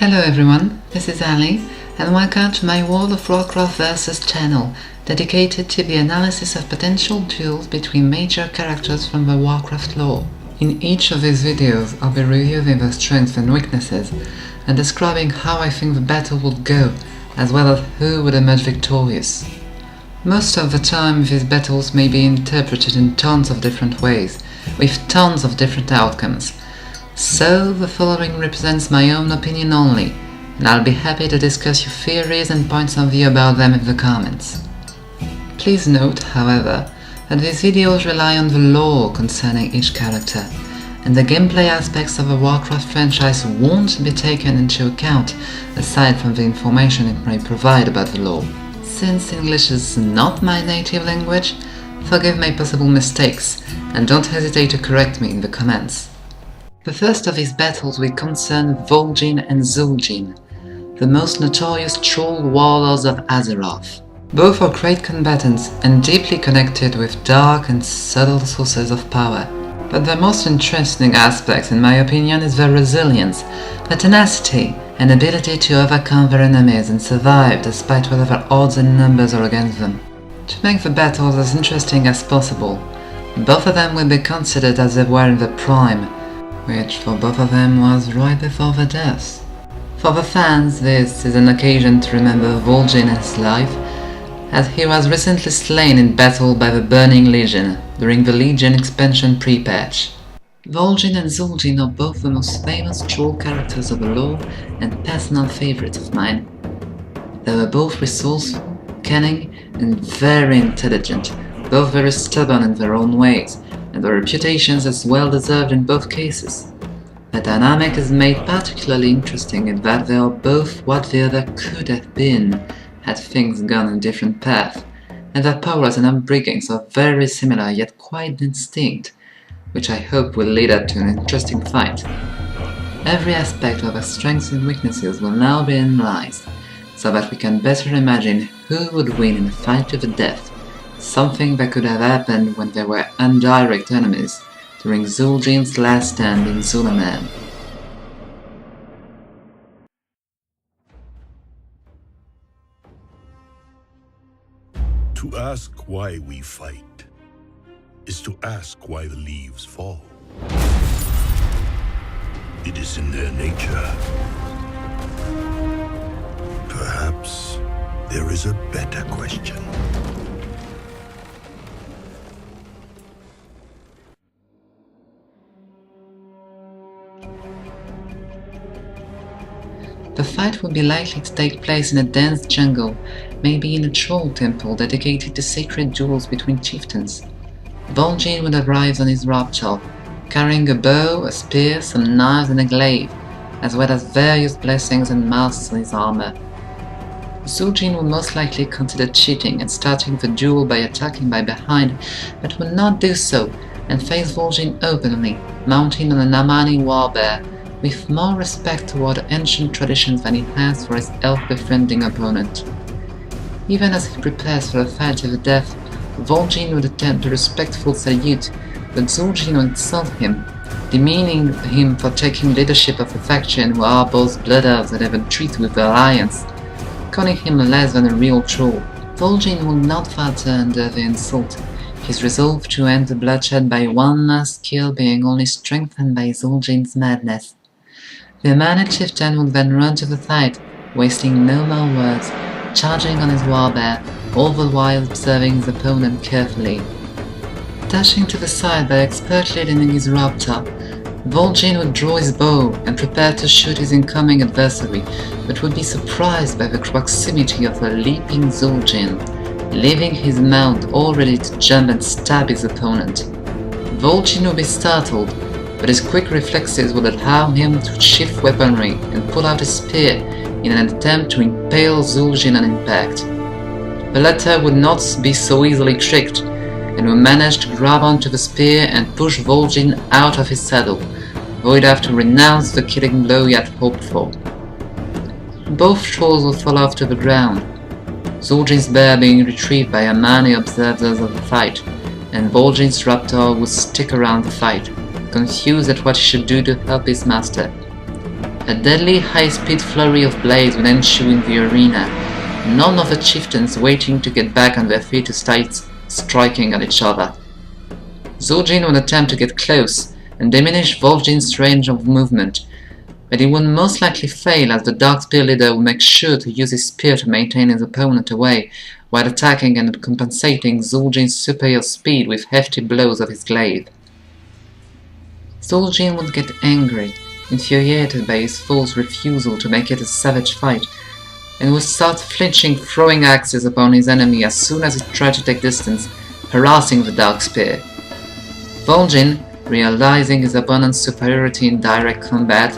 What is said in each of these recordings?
Hello everyone, this is Ali, and welcome to my World of Warcraft vs channel, dedicated to the analysis of potential duels between major characters from the Warcraft lore. In each of these videos, I'll be reviewing their strengths and weaknesses, and describing how I think the battle would go, as well as who would emerge victorious. Most of the time, these battles may be interpreted in tons of different ways, with tons of different outcomes. So, the following represents my own opinion only, and I'll be happy to discuss your theories and points of view about them in the comments. Please note, however, that these videos rely on the lore concerning each character, and the gameplay aspects of the Warcraft franchise won't be taken into account, aside from the information it may provide about the lore. Since English is not my native language, forgive my possible mistakes, and don't hesitate to correct me in the comments. The first of these battles will concern Vol'jin and Zul'jin, the most notorious troll warlords of Azeroth. Both are great combatants and deeply connected with dark and subtle sources of power. But the most interesting aspect, in my opinion, is their resilience, their tenacity, and ability to overcome their enemies and survive despite whatever odds and numbers are against them. To make the battles as interesting as possible, both of them will be considered as they were in their prime, which for both of them was right before their deaths. For the fans, this is an occasion to remember Vol'jin and his life, as he was recently slain in battle by the Burning Legion during the Legion expansion pre-patch. Vol'jin and Zul'jin are both the most famous troll characters of the lore and personal favorites of mine. They were both resourceful, cunning, and very intelligent, both very stubborn in their own ways, and their reputations as well deserved in both cases. The dynamic is made particularly interesting in that they are both what the other could have been had things gone in a different path, and their powers and upbringings are very similar yet quite distinct, which I hope will lead up to an interesting fight. Every aspect of their strengths and weaknesses will now be analyzed, so that we can better imagine who would win in a fight to the death, something that could have happened when they were indirect enemies during Zul'jin's last stand in Zul'jin. To ask why we fight is to ask why the leaves fall. It is in their nature. Perhaps there is a better question. The fight would be likely to take place in a dense jungle, maybe in a troll temple dedicated to sacred duels between chieftains. Vol'jin would arrive on his raptor, carrying a bow, a spear, some knives and a glaive, as well as various blessings and masks on his armor. Zul'jin would most likely consider cheating and starting the duel by attacking by behind, but would not do so and face Vol'jin openly, mounted on an Amani warbear, with more respect toward ancient traditions than he has for his elf-befriending opponent. Even as he prepares for a fight to the death, Vol'jin would attempt a respectful salute, but Zul'jin would insult him, demeaning him for taking leadership of a faction who harbors blood elves that have a treaty with the Alliance, calling him less than a real troll. Vol'jin will not falter under the insult, his resolve to end the bloodshed by one last kill being only strengthened by Zul'jin's madness. The Amani chieftain would then run to the fight, wasting no more words, charging on his warbear, all the while observing his opponent carefully. Dashing to the side by expertly leaning his raptor, Vol'jin would draw his bow and prepare to shoot his incoming adversary, but would be surprised by the proximity of a leaping Zul'jin, leaving his mount all ready to jump and stab his opponent. Vol'jin would be startled, but his quick reflexes would allow him to shift weaponry and pull out a spear in an attempt to impale Zul'jin on impact. The latter would not be so easily tricked, and would manage to grab onto the spear and push Vol'jin out of his saddle, though he'd have to renounce the killing blow he had hoped for. Both trolls would fall off to the ground, Zul'jin's bear being retrieved by Amani observers of the fight, and Vol'jin's raptor would stick around the fight, confused at what he should do to help his master. A deadly high-speed flurry of blades would ensue in the arena, none of the chieftains waiting to get back on their feet to start striking at each other. Zul'jin would attempt to get close and diminish Vol'jin's range of movement, but he would most likely fail as the Dark Spear leader would make sure to use his spear to maintain his opponent away while attacking and compensating Zul'jin's superior speed with hefty blows of his glaive. Zul'jin would get angry, infuriated by his foe's refusal to make it a savage fight, and would start flinching, throwing axes upon his enemy as soon as he tried to take distance, harassing the Dark Spear. Vol'jin, realizing his opponent's superiority in direct combat,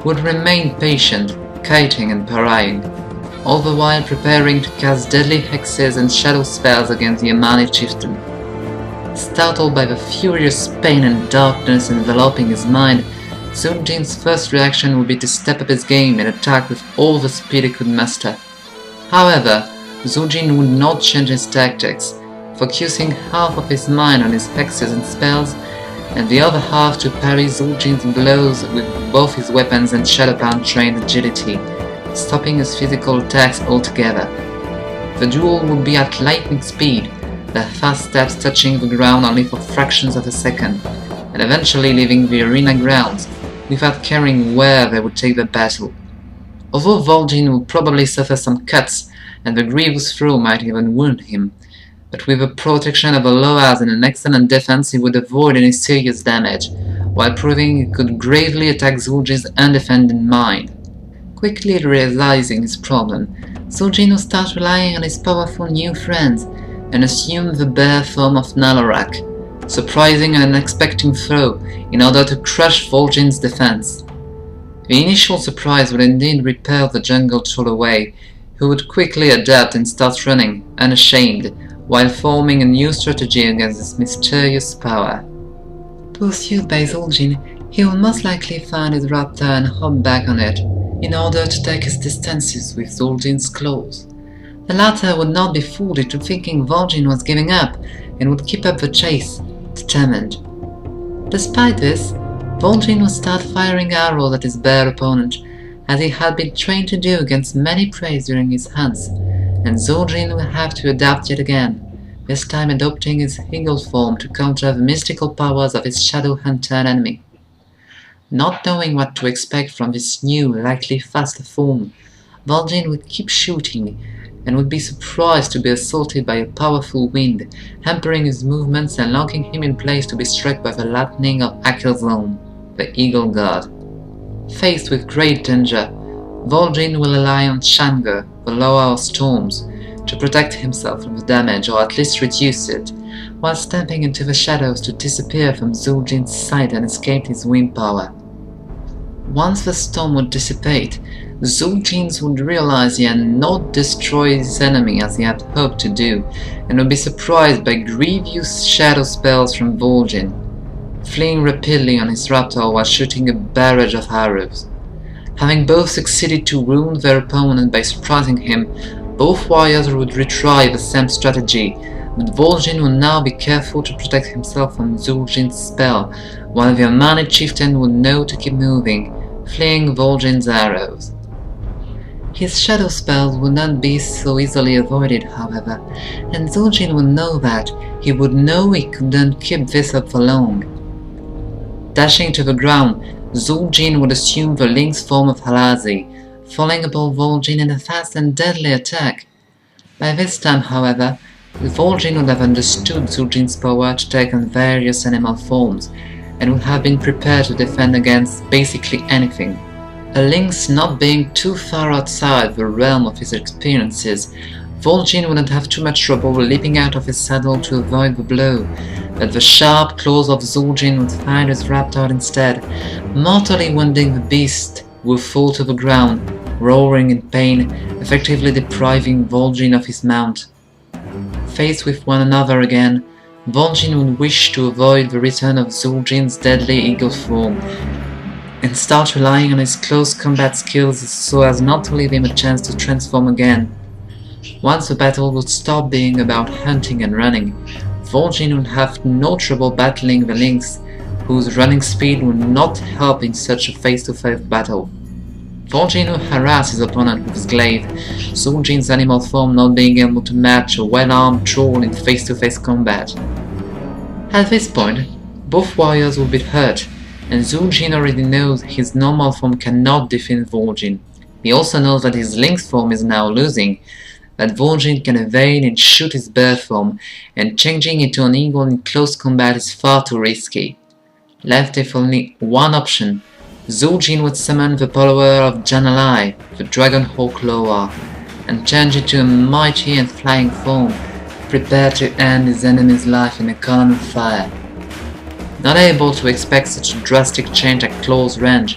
would remain patient, kiting and parrying, all the while preparing to cast deadly hexes and shadow spells against the Amani chieftain. Startled by the furious pain and darkness enveloping his mind, Zul'jin's first reaction would be to step up his game and attack with all the speed he could muster. However, Zul'jin would not change his tactics, focusing half of his mind on his hexes and spells, and the other half to parry Zul'jin's blows with both his weapons and Shadowbound-trained agility, stopping his physical attacks altogether. The duel would be at lightning speed, their fast steps touching the ground only for fractions of a second, and eventually leaving the arena grounds, without caring where they would take the battle. Although Vol'jin would probably suffer some cuts, and the grievous throw might even wound him, but with the protection of the Loas and an excellent defense he would avoid any serious damage, while proving he could gravely attack Zul'jin's undefended mind. Quickly realizing his problem, Zul'jin would start relying on his powerful new friends, and assume the bare form of Nalorak, surprising an unexpected foe in order to crush Vol'jin's defense. The initial surprise would indeed repel the jungle troll away, who would quickly adapt and start running, unashamed, while forming a new strategy against this mysterious power. Pursued by Zul'jin, he will most likely find his raptor and hop back on it, in order to take his distances with Zul'jin's claws. The latter would not be fooled into thinking Vol'jin was giving up, and would keep up the chase, determined. Despite this, Vol'jin would start firing arrows at his bear opponent, as he had been trained to do against many preys during his hunts, and Zul'jin would have to adapt yet again, this time adopting his eagle form to counter the mystical powers of his shadow hunter enemy. Not knowing what to expect from this new, likely faster form, Vol'jin would keep shooting, and would be surprised to be assaulted by a powerful wind, hampering his movements and locking him in place to be struck by the lightning of Akel'Zon, the eagle god. Faced with great danger, Vol'jin will rely on Shan'gr, the Loa of Storms, to protect himself from the damage or at least reduce it, while stepping into the shadows to disappear from Zul'jin's sight and escape his wind power. Once the storm would dissipate, Zul'jin would realize he had not destroyed his enemy as he had hoped to do, and would be surprised by grievous shadow spells from Vol'jin, fleeing rapidly on his raptor while shooting a barrage of arrows. Having both succeeded to wound their opponent by surprising him, both warriors would retry the same strategy, but Vol'jin would now be careful to protect himself from Zul'jin's spell, while the Amani chieftain would know to keep moving, fleeing Vol'jin's arrows. His shadow spells would not be so easily avoided, however, and Zul'jin would know that. He would know he couldn't keep this up for long. Dashing to the ground, Zul'jin would assume the lynx form of Halazi, falling upon Vol'jin in a fast and deadly attack. By this time, however, Vol'jin would have understood Zul'jin's power to take on various animal forms, and would have been prepared to defend against basically anything. A lynx not being too far outside the realm of his experiences, Vol'jin wouldn't have too much trouble leaping out of his saddle to avoid the blow, but the sharp claws of Zul'jin would find his raptor instead, mortally wounding the beast, who would fall to the ground, roaring in pain, effectively depriving Vol'jin of his mount. Faced with one another again, Vol'jin would wish to avoid the return of Zul'jin's deadly eagle form, and start relying on his close combat skills so as not to leave him a chance to transform again. Once the battle would stop being about hunting and running, Vol'jin would have no trouble battling the lynx, whose running speed would not help in such a face-to-face battle. Vol'jin will harass his opponent with his glaive, Zul'jin's animal form not being able to match a well-armed troll in face-to-face combat. At this point, both warriors will be hurt, and Zul'jin already knows his normal form cannot defeat Vol'jin. He also knows that his lynx form is now losing, that Vol'jin can evade and shoot his bear form, and changing into an eagle in close combat is far too risky. Left with only one option, Zul'jin would summon the follower of Jan'alai, the Dragon Hawk Loa, and change it to a mighty and flying form, prepared to end his enemy's life in a column of fire. Not able to expect such a drastic change at close range,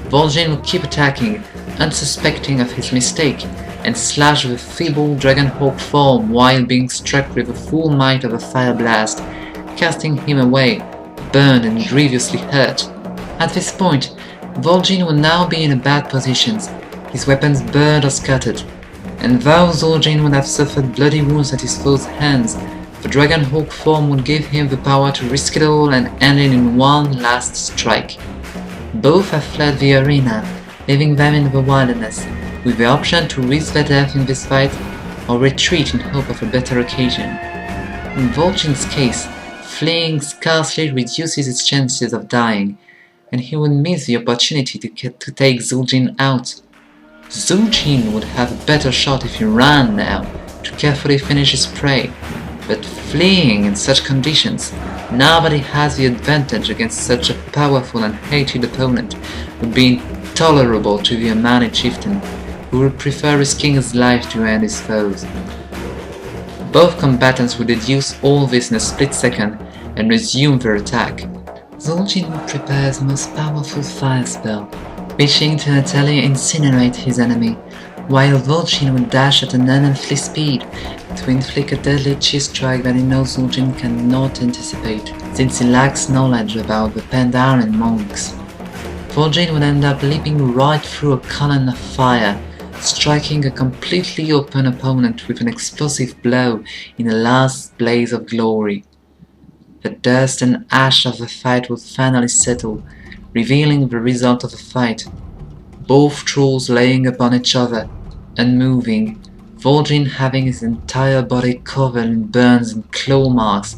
Vol'jin will keep attacking, unsuspecting of his mistake, and slash the feeble Dragonhawk form while being struck with the full might of a fire blast, casting him away, burned and grievously hurt. At this point, Vol'jin will now be in a bad position, his weapons burned or scattered, and though Zul'jin would have suffered bloody wounds at his foe's hands, the Dragonhawk form would give him the power to risk it all and end it in one last strike. Both have fled the arena, leaving them in the wilderness, with the option to risk their death in this fight or retreat in hope of a better occasion. In Vol'jin's case, fleeing scarcely reduces his chances of dying, and he would miss the opportunity to take Zul'jin out. Zul'jin would have a better shot if he ran now, to carefully finish his prey, but fleeing in such conditions, now that he has the advantage against such a powerful and hated opponent, would be intolerable to the Amani chieftain, who would prefer risking his life to end his foes. Both combatants would deduce all this in a split second and resume their attack. Zul'jin would prepare the most powerful fire spell, wishing to utterly incinerate his enemy, while Vol'jin would dash at an unearthly speed to inflict a deadly chi strike that he knows Zul'jin cannot anticipate, since he lacks knowledge about the Pandaren monks. Vol'jin would end up leaping right through a column of fire, striking a completely open opponent with an explosive blow in a last blaze of glory. The dust and ash of the fight would finally settle, revealing the result of the fight. Both trolls laying upon each other, unmoving, Vol'jin having his entire body covered in burns and claw marks,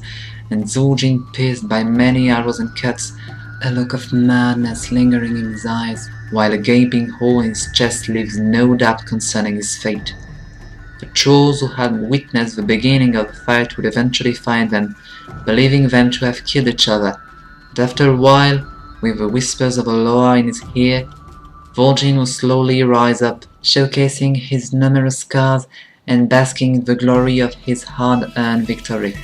and Zul'jin pierced by many arrows and cuts, a look of madness lingering in his eyes, while a gaping hole in his chest leaves no doubt concerning his fate. The trolls who had witnessed the beginning of the fight would eventually find them, believing them to have killed each other, but after a while, with the whispers of Aurore in his ear, Vol'jin will slowly rise up, showcasing his numerous scars and basking in the glory of his hard-earned victory.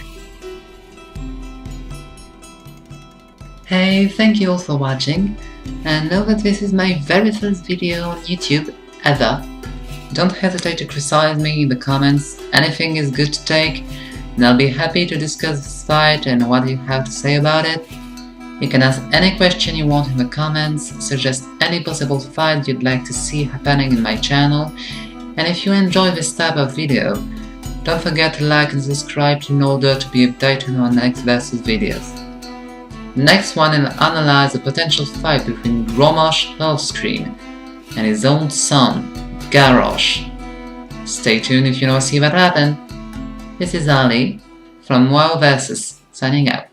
Hey, thank you all for watching, and know that this is my very first video on YouTube ever. Don't hesitate to criticize me in the comments, anything is good to take, and I'll be happy to discuss this fight and what you have to say about it. You can ask any question you want in the comments, suggest any possible fight you'd like to see happening in my channel, and if you enjoy this type of video, don't forget to like and subscribe in order to be updated on next versus videos. Next one will analyze a potential fight between Grommash Earthscream and his own son, Garrosh. Stay tuned if you want to see what happened. This is Ali from WoW Versus, signing out.